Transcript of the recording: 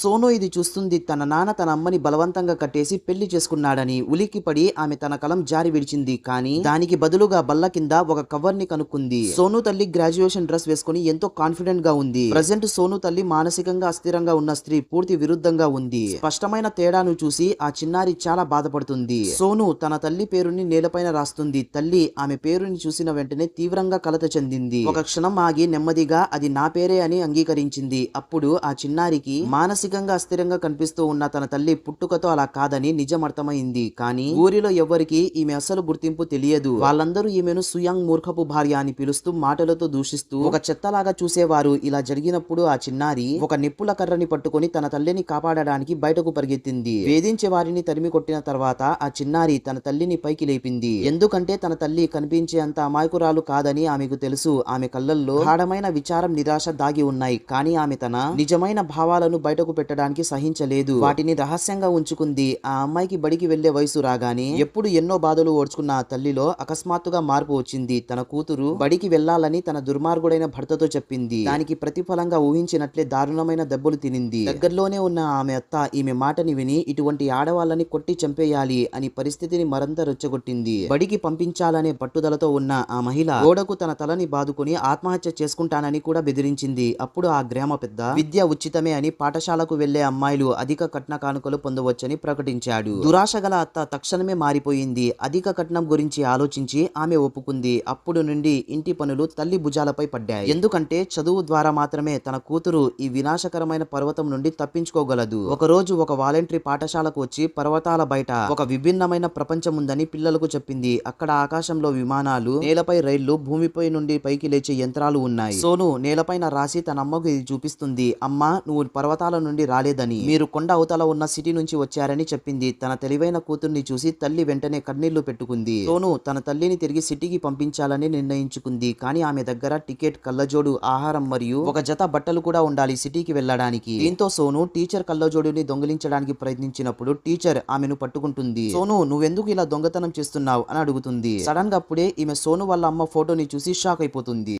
సోను ఇది చూస్తుంది. తన నాన్న తన అమ్మని బలవంతంగా కట్టేసి పెళ్లి చేసుకున్నాడని. ఉలిక్కిపడి ఆమె తన కలం జారి విడిచింది. కానీ దానికి బదులుగా బల్ల కింద ఒక కవర్ ని కనుక్కుంది. సోను తల్లి గ్రాడ్యుయేషన్ డ్రెస్ వేసుకుని ఎంతో కాన్ఫిడెంట్ గా ఉంది. ప్రజెంట్ సోను తల్లి మానసికంగా అస్థిరంగా ఉన్న స్త్రీ పూర్తి విరుద్ధంగా ఉంది. స్పష్టమైన తేడాను చూసి ఆ చిన్నారి చాలా బాధపడుతుంది. సోను తన తల్లి పేరుని నేలపైన రాస్తుంది. తల్లి ఆమె పేరుని చూసిన వెంటనే తీవ్రంగా కలత చెందింది. ఒక క్షణం ఆగి నెమ్మదిగా అది నా పేరే అని అంగీకరించింది. అప్పుడు ఆ చిన్నారికి మానసికంగా అస్థిరంగా కనిపిస్తూ ఉన్న తన తల్లి పుట్టుకతో అలా కాదని నిజం అర్థమైంది. కానీ ఊరిలో ఎవ్వరికి ఈమె అసలు గుర్తింపు తెలియదు. వాళ్ళందరూ ఈమెను సుయాంగ్ మూర్ఖపు భార్య అని పిలుస్తూ మాటలతో దూషిస్తూ ఒక చెత్తలాగా చూసేవారు. ఇలా జరిగినప్పుడు ఆ చిన్నారి ఒక నిప్పుల కర్రని పట్టుకొని తన తల్లిని కాపాడడానికి బయటకు పరిగెత్తింది. వేధించే వారిని తరిమి కొట్టిన తర్వాత ఆ చిన్నారి తన తల్లిని పైకి లేపింది. ఎందుకంటే తన తల్లి కనిపించే అంత అమాయకురాలు కాదని ఆమెకు తెలుసు. ఆమె కళ్ళల్లో గాఢమైన విచారం, నిరాశ దాగి ఉన్నాయి. కానీ ఆమె తన నిజమైన భావాలను బయటకు పెట్టడానికి సహించలేదు. వాటిని రహస్యంగా ఉంచుకుంది. ఆ అమ్మాయికి బడికి వెళ్లే వయసు రాగానే ఎప్పుడు ఎన్నో బాధలు ఓడ్చుకున్న ఆ తల్లిలో అకస్మాత్తుగా మార్పు వచ్చింది. తన కూతురు బడికి వెళ్లాలని తన దుర్మార్గుడైన భర్తతో చెప్పింది. దానికి ప్రతిఫలంగా ఊహించినట్లే దారుణమైన దెబ్బలు తినింది. దగ్గరలోనే ఉన్న ఆమె అత్త ఈమె మాటని విని ఇటువంటి ఆడవాళ్ళని కొట్టి చంపేయాలి అని పరిస్థితిని మరింత రెచ్చగొట్టింది. బడికి పంపించాలనే పట్టుదలతో ఉన్న ఆ మహిళ గోడకు తన తలని బాదుకుని ఆత్మహత్య చేసుకుంటానని కూడా బెదిరించింది. అప్పుడు ఆ గ్రామ పెద్ద విద్య ఉచితమే అని పాఠశాలకు వెళ్లే అమ్మాయిలు అధిక కట్న కానుకలు పొందవచ్చని ప్రకటించాడు. దురాశ గల అత్త తక్షణమే మారిపోయింది. అధిక కట్నం గురించి ఆలోచించి ఆమె ఒప్పుకుంది. అప్పుడు నుండి ఇంటి పనులు తల్లి భుజాలపై పడ్డాయి. ఎందుకంటే చదువు ద్వారా మాత్రమే తన కూతురు ఈ వినాశకరమైన పర్వతం నుండి తప్పించుకోగలదు. ఒకరోజు ఒక వాలంటరీ పాఠశాలకు వచ్చి పర్వతాల బయట ఒక విభిన్నమైన ప్రపంచం ఉందని పిల్లలకు చెప్పింది. అక్కడ ఆకాశంలో విమానాలు, నేలపై రైళ్లు, భూమిపై నుండి పైకి లేచే యంత్రాలు ఉన్నాయి. సోను నేలపైన రాసి తన అమ్మకు ఇది చూపిస్తుంది. అమ్మా, నువ్వు పర్వతాల నుండి రాలేదని, మీరు కొండ అవతల ఉన్న సిటీ నుంచి వచ్చారని చెప్పింది. తన తెలివైన కూతుర్ని చూసి తల్లి వెంటనే కన్నీళ్లు పెట్టుకుంది. సోను తన తల్లిని తిరిగి సిటీకి పంపించాలని నిర్ణయించుకుంది. కానీ ఆమె దగ్గర టికెట్, కళ్ళజోడు, ఆహారం మరియు ఒక జత బట్టలు కూడా ఉండాలి సిటీకి వెళ్లడానికి. దీంతో సోను టీచర్ కళ్ళజోడుని దొంగిలించడానికి ప్రయత్నించినప్పుడు టీచర్ ఆమెను పట్టుకుంటుంది. సోను, నువ్వెందుకు ఇలా దొంగతనం చేస్తున్నావు అని అడుగుతుంది. సడన్ గా అప్పుడే ఈమె సోను వాళ్ళ అమ్మ ఫోటోని చూసి షాక్ అయిపోతుంది.